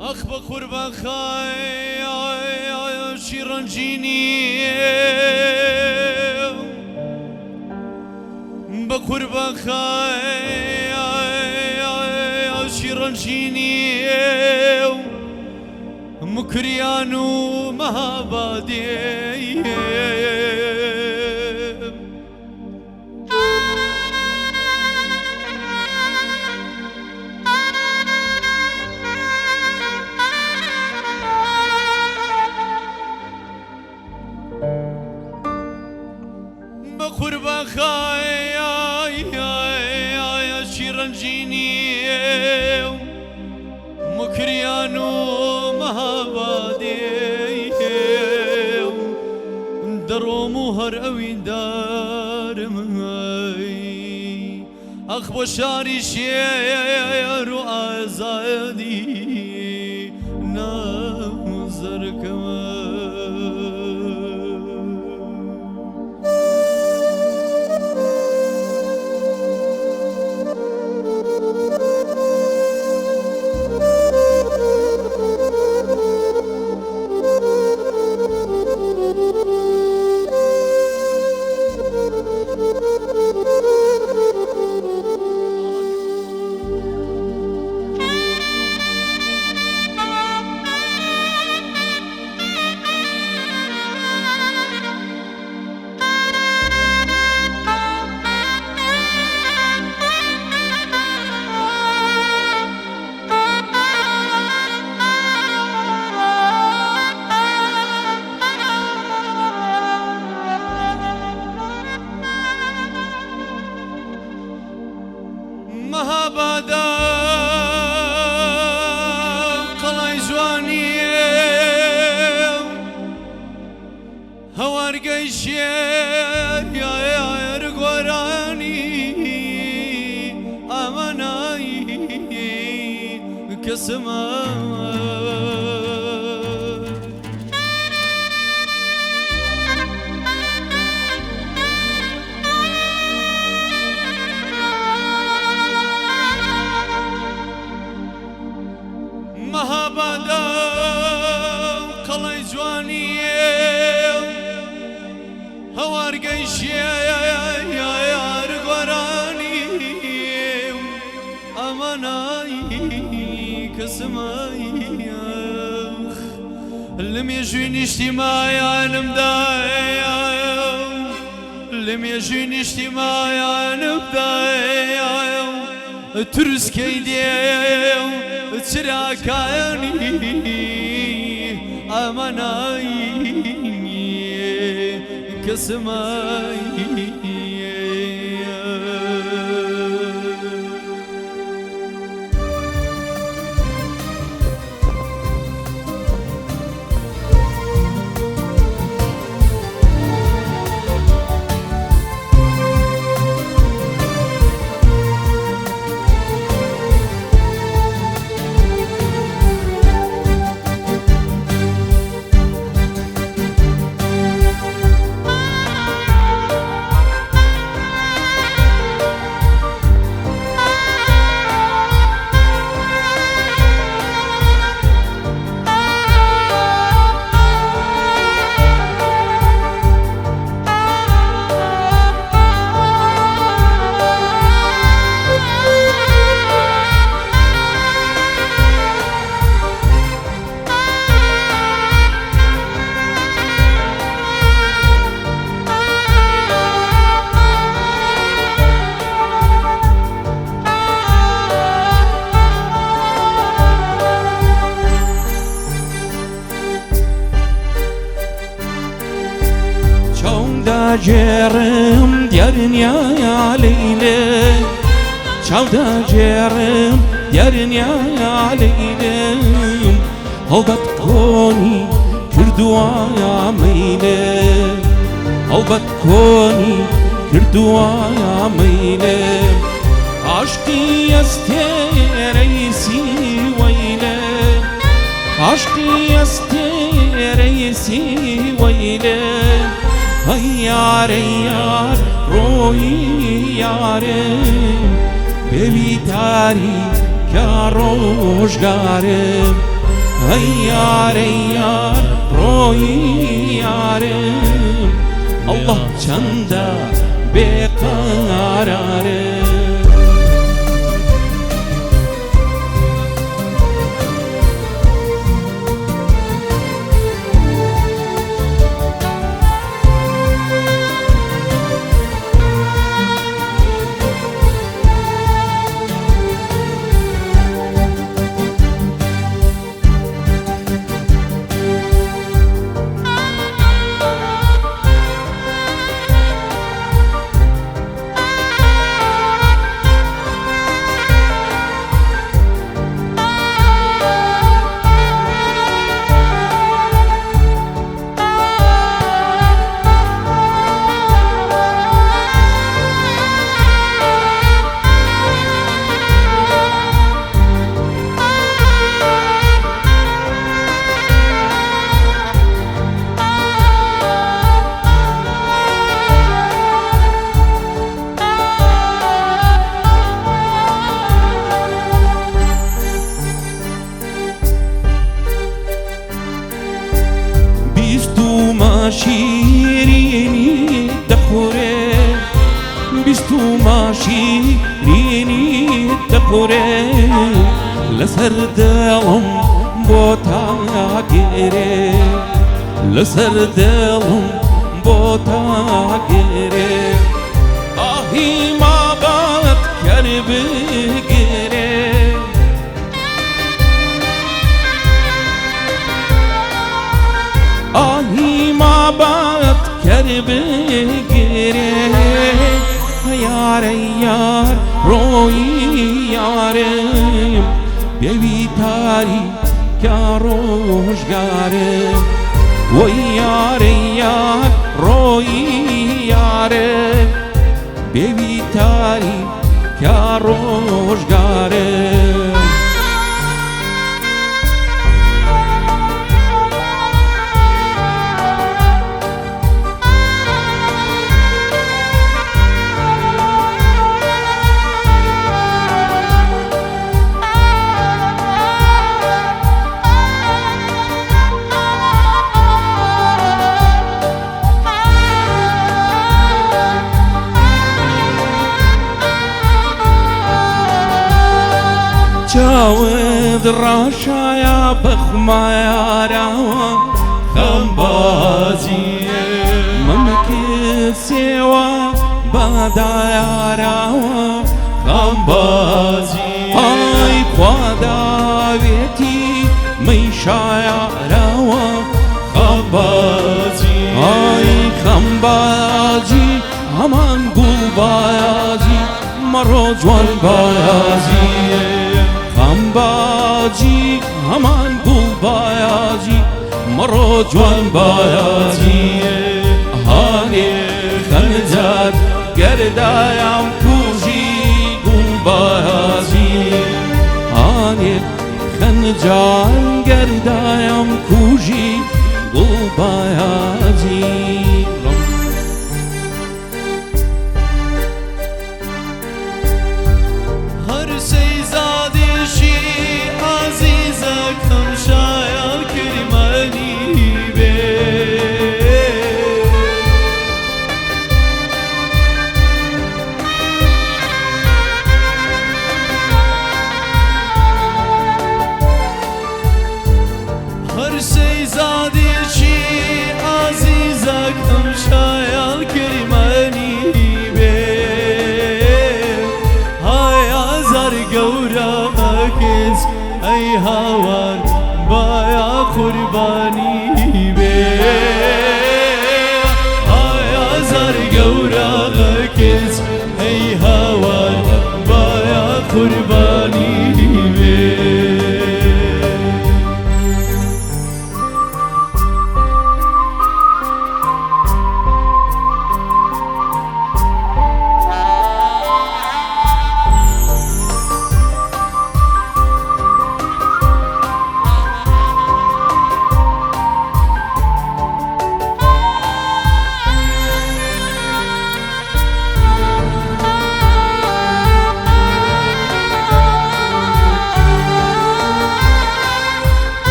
أخ بقربان خاي شيرانجيني بقربان خاي شيرانجيني مكريانو مهابادي بقربان خاي يا شيرانجيني مكريانو مهابادي درومو هر اوين دارمي اخ بشاري شيرو ازادي نظر كمان مهابادا قلعي جواني هوارقي شير يا رقوراني اماناي كسمان مهابادا قلعي جواني هوارقي شير يا رقوراني اماناي كسماي لم يجوني اجتماعي انا مداي لم يجوني اجتماعي انا مداي ترس كيدي تراكاني اماناي كسماي جرم دیارنیا یا لیله چاودا جرم دیارنیا یا لیله هوبت کنی کردوا یا میله هوبت کنی کردوا یا میله عشقی است رئیسی ویله عشقی است رئیسی ویله یار یار روی یاره ببی تاری که روشگاره هيار يار روي يارم الله چندا بقرارم شیرینی دخوره بیستو ما شیرینی دخوره لسر دلم بوتا گیره لسر دلم بوتا گیره آهی ما بات کر بگیره آهی ما بات کر بگیره یار یار روی یارم بیوی تاری کیا روشگارم و یار یار روی یارم بیوی تاری کیا روشگارم جاود راشایا بخمایا راوا خمبازیه ممکی سیوا بدایا راوا خمبازیه آی خداویتی میشایا راوا خمبازیه آی خمبازی همان گل بازی مرو جوان بازیه خمبازی همان گل بازی مرو جوان بازی هانی خنجر گردایم کوژی گل بازی هانی خنجر گردایم کوژی گل بازی ای هوار بایا قربانی به آیا زر گورا کس ای هوار بایا قربانی به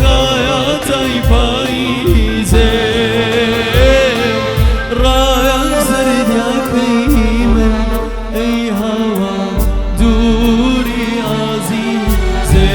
خایەتای پاییزێ ڕایەک زەردیاکەی من ئەی هەوا دووری عەزیزێ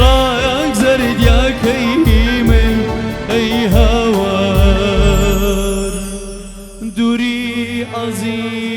ڕایەک زەردیاکەی من ئەی هەوا دووری عەزیزێ